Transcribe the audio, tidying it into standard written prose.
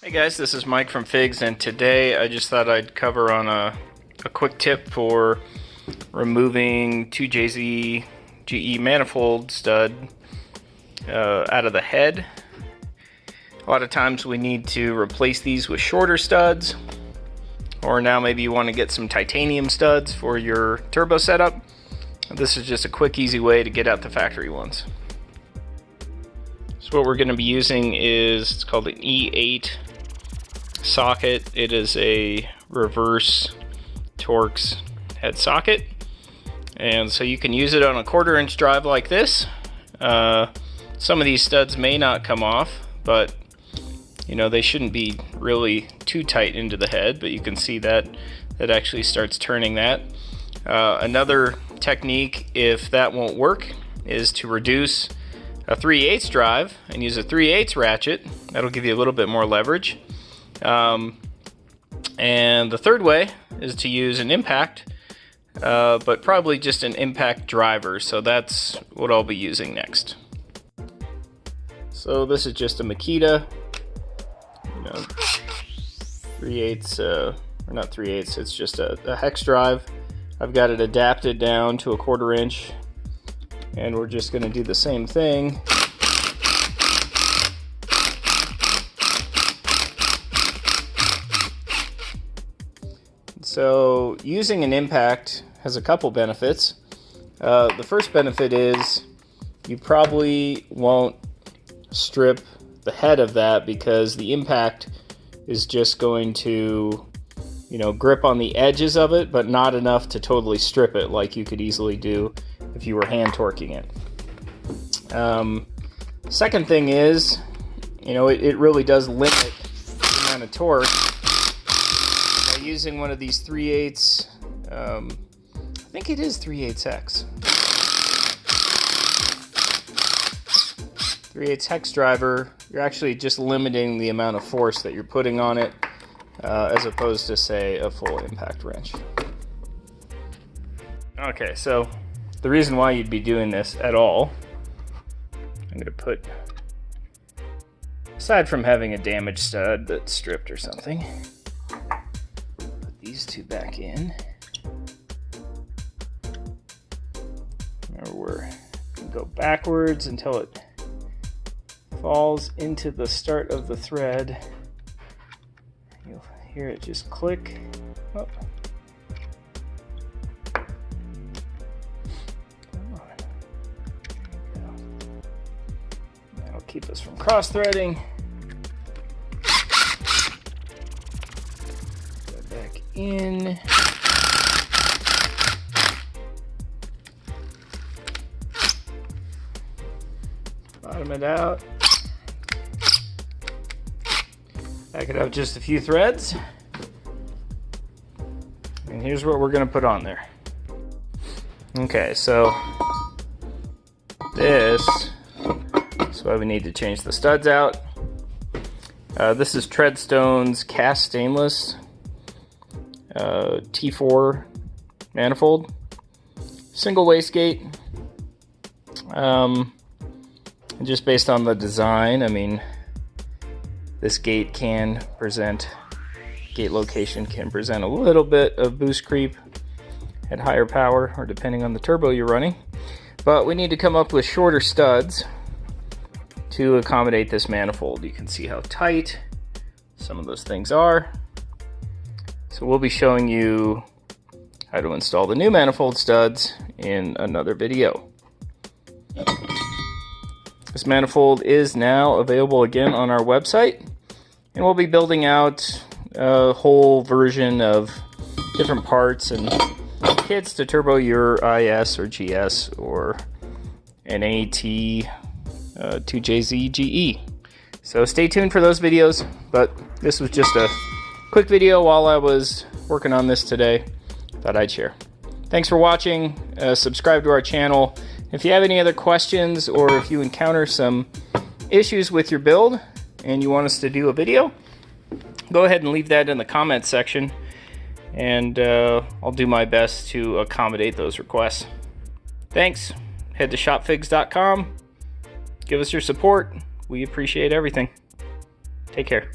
Hey guys, this is Mike from Figs, and today I just thought I'd cover on a quick tip for removing Qdiy GE manifold stud out of the head. A lot of times we need to replace these with shorter studs, or now maybe you want to get some titanium studs for your turbo setup. This is just a quick, easy way to get out the factory ones. So what we're going to be using is, it's called an E8 socket. It is a reverse Torx head socket, and so you can use it on a 1/4 inch drive like this. Some of these studs may not come off, but you know, they shouldn't be really too tight into the head, but you can see that that actually starts turning that. Another technique, if that won't work, is to reduce a 3/8 drive and use a 3/8 ratchet. That'll give you a little bit more leverage. And the third way is to use an impact, but probably just an impact driver. So that's what I'll be using next. So this is just a Makita, 3/8, or not 3/8, it's just a hex drive. I've got it adapted down to a 1/4 inch, and we're just going to do the same thing. So using an impact has a couple benefits. The first benefit is you probably won't strip the head of that, because the impact is just going to, grip on the edges of it, but not enough to totally strip it like you could easily do if you were hand torquing it. Second thing is, it really does limit the amount of torque. By using one of these 3/8, I think it is 3/8X. 3/8 hex driver, you're actually just limiting the amount of force that you're putting on it, as opposed to, say, a full impact wrench. Okay, so the reason why you'd be doing this at all, I'm going to put, aside from having a damaged stud that's stripped or something, put these two back in. Remember, we're going to go backwards until it falls into the start of the thread. You'll hear it just click. Oh. Come on. There we go. That'll keep us from cross-threading. Go back in. Bottom it out. Back it up just a few threads. And here's what we're going to put on there. Okay, so this is why we need to change the studs out. This is Treadstone's Cast Stainless T4 manifold. Single wastegate. Just based on the design, this gate location can present a little bit of boost creep at higher power, or depending on the turbo you're running. But we need to come up with shorter studs to accommodate this manifold. You can see how tight some of those things are. So we'll be showing you how to install the new manifold studs in another video. This manifold is now available again on our website, and we'll be building out a whole version of different parts and kits to turbo your IS or GS or NAT 2JZ GE. So stay tuned for those videos, but this was just a quick video while I was working on this today. Thought I'd share. Thanks for watching. Subscribe to our channel. If you have any other questions, or if you encounter some issues with your build and you want us to do a video, go ahead and leave that in the comments section, and I'll do my best to accommodate those requests. Thanks. Head to shopfigs.com. Give us your support. We appreciate everything. Take care.